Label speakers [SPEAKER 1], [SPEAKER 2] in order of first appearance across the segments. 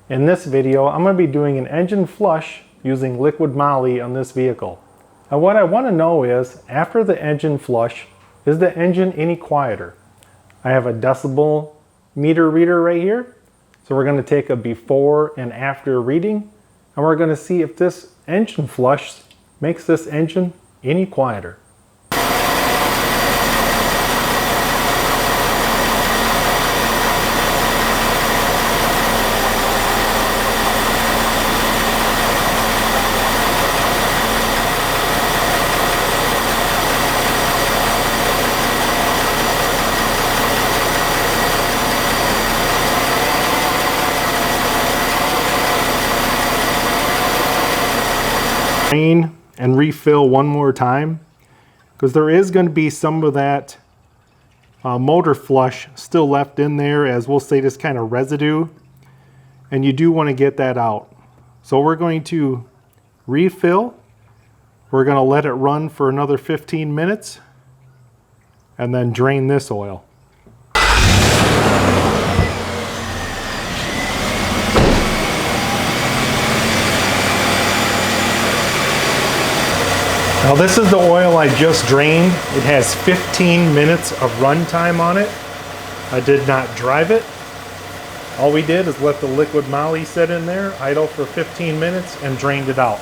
[SPEAKER 1] In this video, I'm going to be doing an engine flush using liquid moly on this vehicle. And what I want to know is, after the engine flush, is the engine any quieter? I have a decibel meter reader right here. So we're going to take a before and after reading, and we're going to see if this engine flush makes this engine any quieter. And refill one more time, because there is going to be some of that motor flush still left in there, as we'll say, this kind of residue, and you do want to get that out. So we're going to refill, we're going to let it run for another 15 minutes, and then drain this oil. Now this is the oil I just drained. It has 15 minutes of run time on it. I did not drive it. All we did is let the liquid moly sit in there, idle for 15 minutes, and drained it out.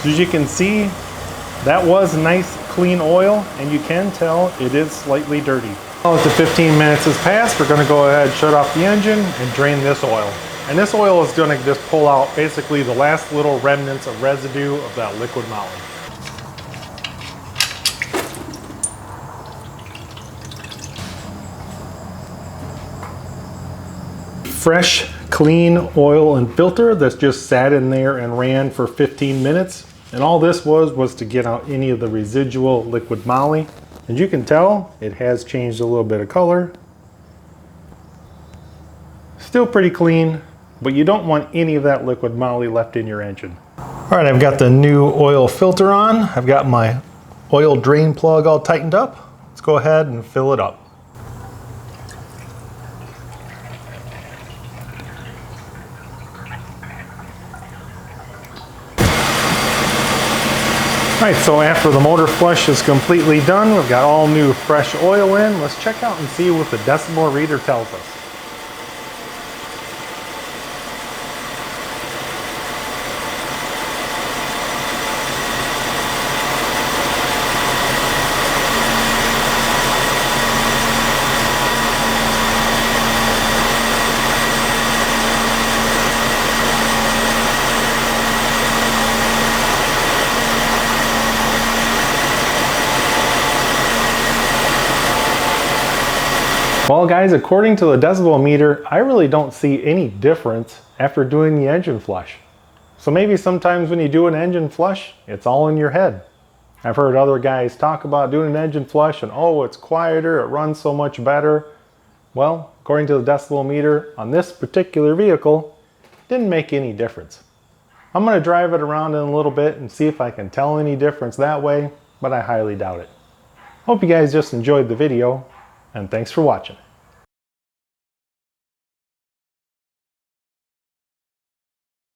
[SPEAKER 1] So as you can see, that was nice clean oil, and you can tell it is slightly dirty. Now that the 15 minutes has passed, we're going to go ahead and shut off the engine and drain this oil. And this oil is going to just pull out basically the last little remnants of residue of that liquid moly. Fresh, clean oil and filter that's just sat in there and ran for 15 minutes. And all this was to get out any of the residual liquid moly. As you can tell, it has changed a little bit of color. Still pretty clean, but you don't want any of that liquid moly left in your engine. All right, I've got the new oil filter on. I've got my oil drain plug all tightened up. Let's go ahead and fill it up. All right, so after the motor flush is completely done, we've got all new fresh oil in. Let's check out and see what the decibel reader tells us. Well guys, according to the decibel meter, I really don't see any difference after doing the engine flush. So maybe sometimes when you do an engine flush, it's all in your head. I've heard other guys talk about doing an engine flush and oh, it's quieter, it runs so much better. Well, according to the decibel meter on this particular vehicle, it didn't make any difference. I'm going to drive it around in a little bit and see if I can tell any difference that way, but I highly doubt it. Hope you guys just enjoyed the video, and thanks for watching.